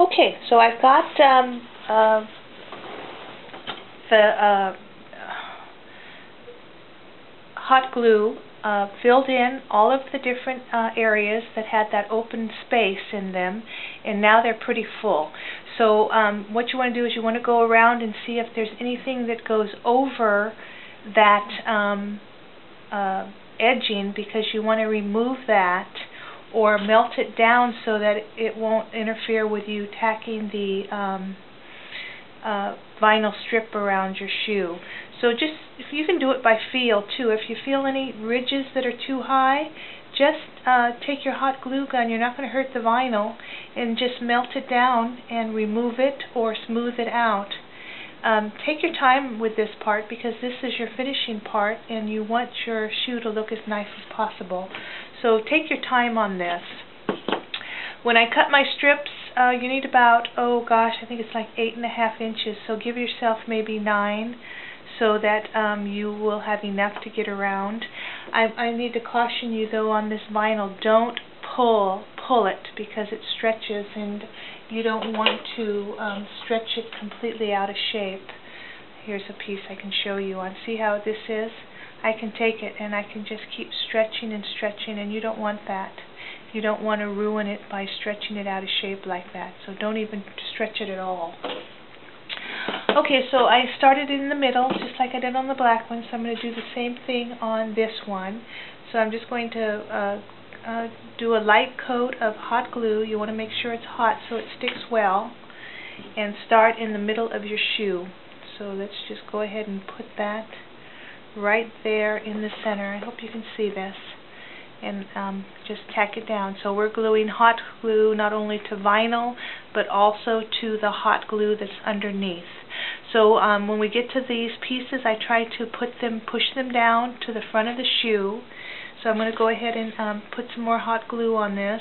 Okay, so I've got the hot glue filled in all of the different areas that had that open space in them, and now they're pretty full. So what you want to do is you want to go around and see if there's anything that goes over that edging, because you want to remove that or melt it down so that it won't interfere with you tacking the vinyl strip around your shoe. So just, if you can do it by feel too, if you feel any ridges that are too high, just take your hot glue gun, you're not going to hurt the vinyl, and just melt it down and remove it or smooth it out. Take your time with this part, because this is your finishing part and you want your shoe to look as nice as possible. So take your time on this. When I cut my strips, you need about, oh gosh, I think it's like 8.5 inches, so give yourself maybe 9 so that you will have enough to get around. I need to caution you though on this vinyl, don't pull it, because it stretches and you don't want to stretch it completely out of shape. Here's a piece I can show you on. See how this is? I can take it and I can just keep stretching and stretching, and you don't want that. You don't want to ruin it by stretching it out of shape like that, so don't even stretch it at all. Okay, so I started in the middle just like I did on the black one, so I'm going to do the same thing on this one. So I'm just going to do a light coat of hot glue. You want to make sure it's hot so it sticks well, and start in the middle of your shoe. So let's just go ahead and put that right there in the center. I hope you can see this. And just tack it down. So we're gluing hot glue not only to vinyl but also to the hot glue that's underneath. So when we get to these pieces, I try to push them down to the front of the shoe. So I'm going to go ahead and put some more hot glue on this.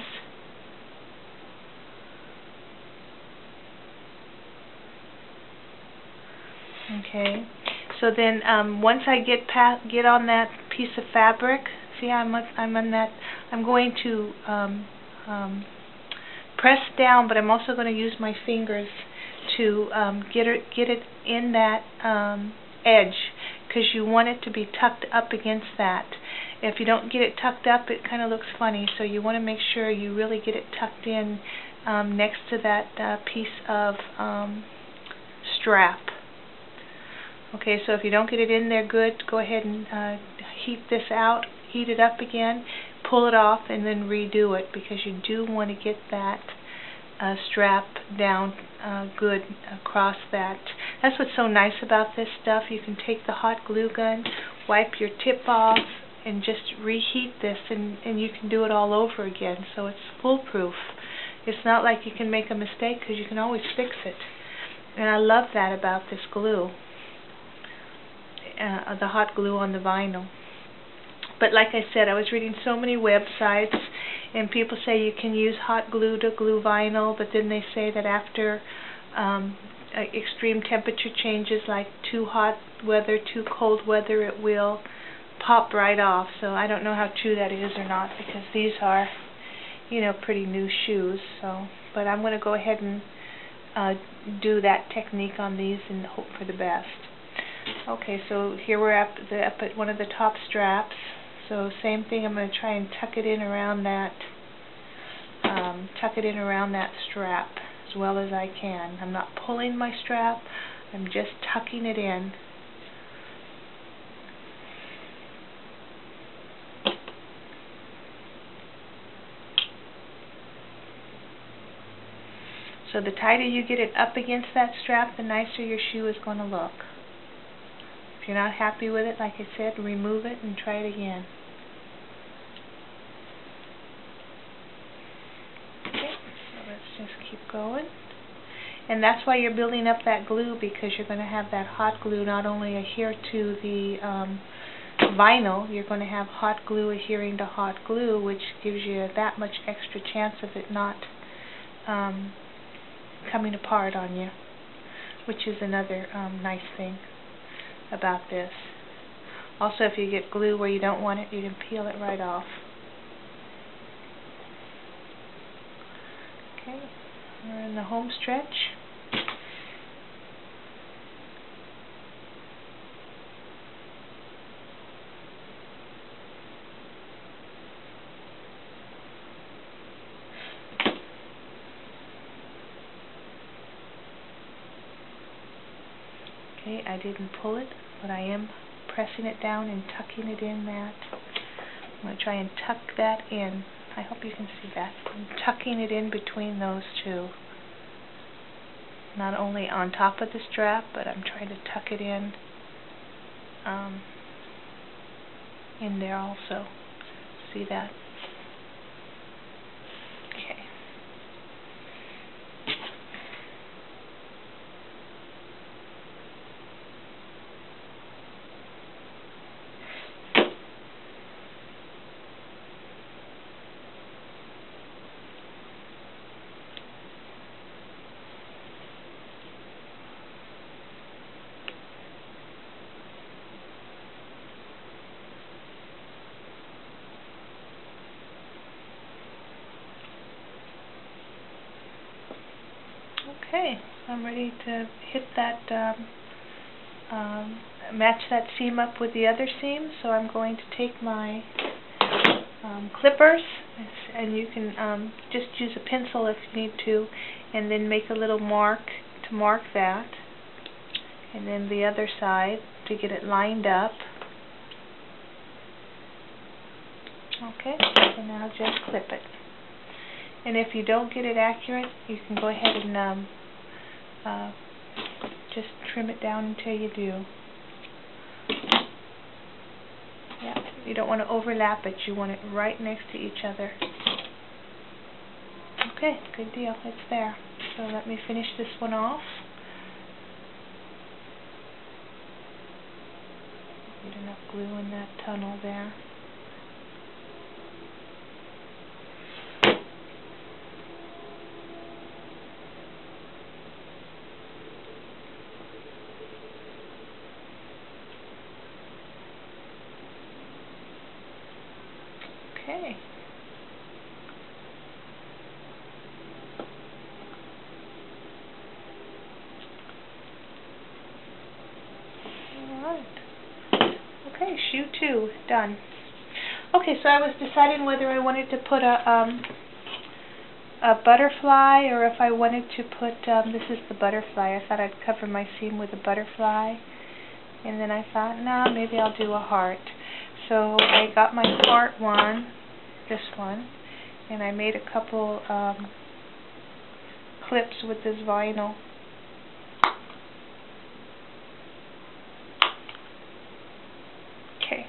Okay. So then once I get on that piece of fabric, see, I'm on that. I'm going to press down, but I'm also going to use my fingers to get it in that edge, because you want it to be tucked up against that. If you don't get it tucked up, it kind of looks funny. So you want to make sure you really get it tucked in next to that piece of strap. Okay, so if you don't get it in there good, go ahead and heat it up again, pull it off, and then redo it, because you do want to get that strap down good across that. That's what's so nice about this stuff. You can take the hot glue gun, wipe your tip off, and just reheat this, and you can do it all over again. So it's foolproof. It's not like you can make a mistake, because you can always fix it. And I love that about this glue. The hot glue on the vinyl. But like I said, I was reading so many websites, and people say you can use hot glue to glue vinyl, but then they say that after extreme temperature changes, like too hot weather, too cold weather, it will pop right off. So I don't know how true that is or not, because these are, you know, pretty new shoes. So, but I'm going to go ahead and do that technique on these and hope for the best. Okay, so here we're up at one of the top straps. So same thing, I'm going to try and tuck it in around that strap as well as I can. I'm not pulling my strap, I'm just tucking it in. So the tighter you get it up against that strap, the nicer your shoe is going to look. If you're not happy with it, like I said, remove it and try it again. Okay, so let's just keep going. And that's why you're building up that glue, because you're going to have that hot glue not only adhere to the vinyl, you're going to have hot glue adhering to hot glue, which gives you that much extra chance of it not coming apart on you, which is another nice thing about this. Also, if you get glue where you don't want it, you can peel it right off. Okay, We're in the home stretch. Okay, I didn't pull it, but I am pressing it down and tucking it in that. I'm going to try and tuck that in. I hope you can see that. I'm tucking it in between those two. Not only on top of the strap, but I'm trying to tuck it in there also. See that? Okay. Okay, I'm ready to hit that, match that seam up with the other seam, so I'm going to take my clippers, and you can just use a pencil if you need to, and then make a little mark to mark that, and then the other side to get it lined up. Okay, so now just clip it. And if you don't get it accurate, you can go ahead and just trim it down until you do. Yeah, you don't want to overlap it. You want it right next to each other. Okay, good deal. It's there. So let me finish this one off. Get enough glue in that tunnel there. Okay. Alright. Okay, shoe 2, done. Okay, so I was deciding whether I wanted to put a butterfly, or if I wanted to put, this is the butterfly. I thought I'd cover my seam with a butterfly. And then I thought, no, maybe I'll do a heart. So I got my heart one, this one, and I made a couple clips with this vinyl. Okay.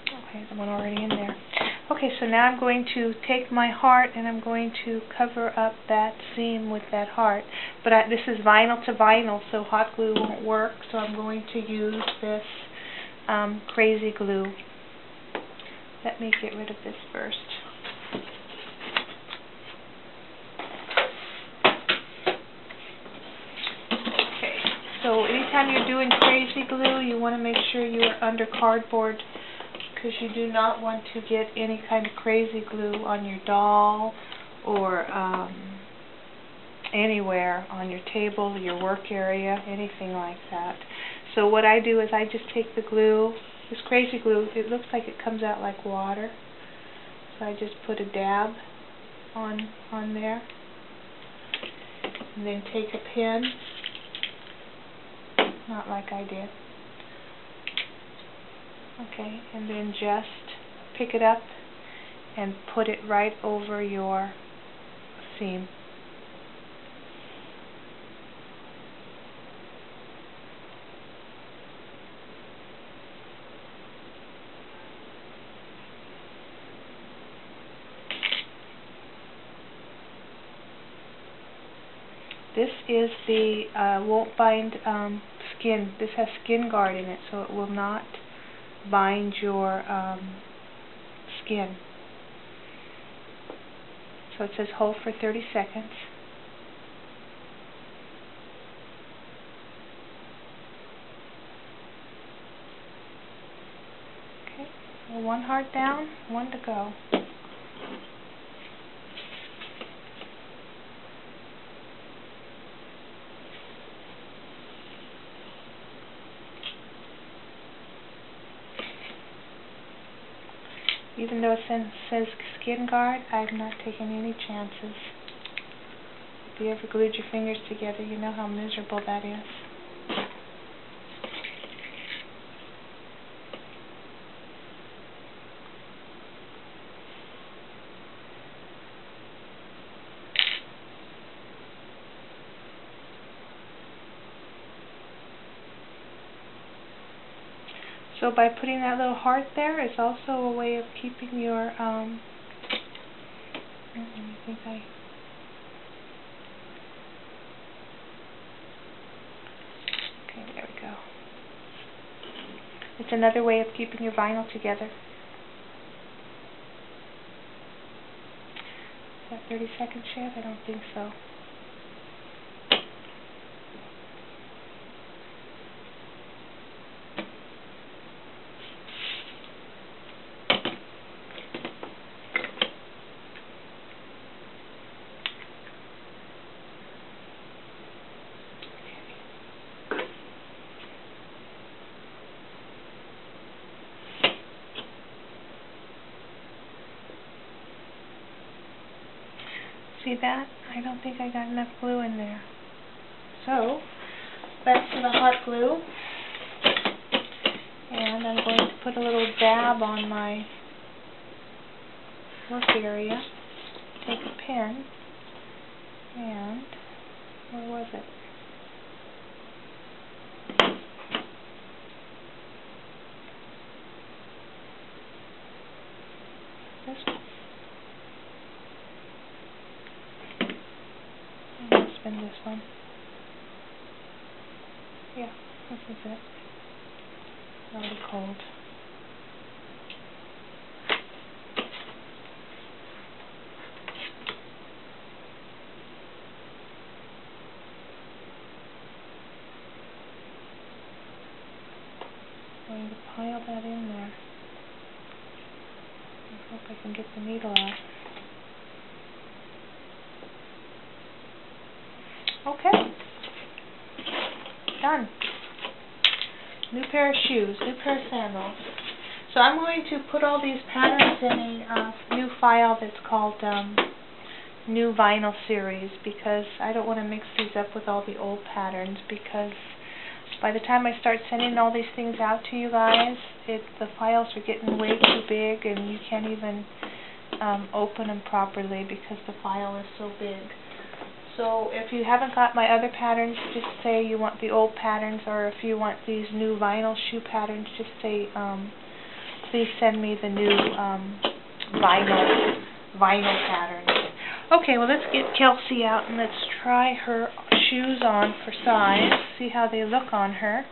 Okay, the one already in there. Okay, so now I'm going to take my heart and I'm going to cover up that seam with that heart. But this is vinyl to vinyl, so hot glue won't work, so I'm going to use this crazy glue. Let me get rid of this first. Okay, so anytime you're doing crazy glue, you want to make sure you are under cardboard, because you do not want to get any kind of crazy glue on your doll or anywhere on your table, your work area, anything like that. So what I do is I just take the glue, this crazy glue, it looks like it comes out like water. So I just put a dab on there, and then take a pin, not like I did. Okay, and then just pick it up and put it right over your seam. This is the won't bind skin. This has skin guard in it, so it will not bind your skin. So it says hold for 30 seconds. Okay, so one heart down, one to go. Even though it says skin guard, I'm not taking any chances. If you ever glued your fingers together, you know how miserable that is. So by putting that little heart there is also a way of keeping your, okay, there we go. It's another way of keeping your vinyl together. Is that 30 seconds yet? I don't think so. See that? I don't think I got enough glue in there. So, back to the hot glue. And I'm going to put a little dab on my work area. Take a pen. And, where was it? This one. Spin this one. Yeah, this is it. Already cold. I'm going to pile that in there. I hope I can get the needle out. Okay. Done. New pair of shoes, new pair of sandals. So I'm going to put all these patterns in a new file that's called New Vinyl Series, because I don't want to mix these up with all the old patterns, because by the time I start sending all these things out to you guys, the files are getting way too big and you can't even open them properly because the file is so big. So if you haven't got my other patterns, just say you want the old patterns, or if you want these new vinyl shoe patterns, just say please send me the new vinyl patterns. Okay, well, let's get Kelsey out and let's try her shoes on for size, see how they look on her.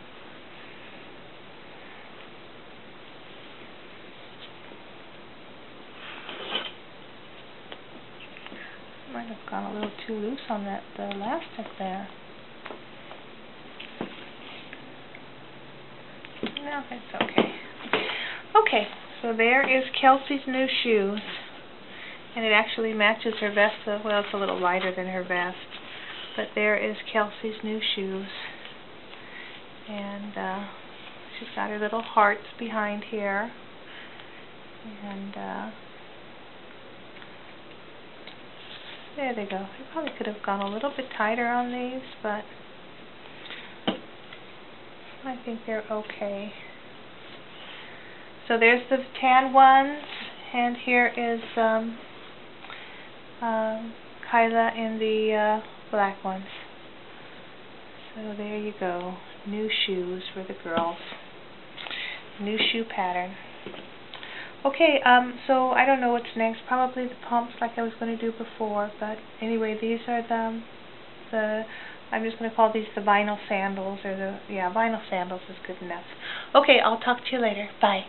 Might have gone a little too loose on that elastic there. No, it's okay. Okay, so there is Kelsey's new shoes. And it actually matches her vest. Well, it's a little lighter than her vest. But there is Kelsey's new shoes. And she's got her little hearts behind here. And there they go. I probably could have gone a little bit tighter on these, but I think they're okay. So there's the tan ones, and here is Kyla in the black ones. So there you go. New shoes for the girls. New shoe pattern. Okay, so I don't know what's next. Probably the pumps like I was going to do before, but anyway, these are the I'm just going to call these the vinyl sandals, or vinyl sandals is good enough. Okay, I'll talk to you later. Bye.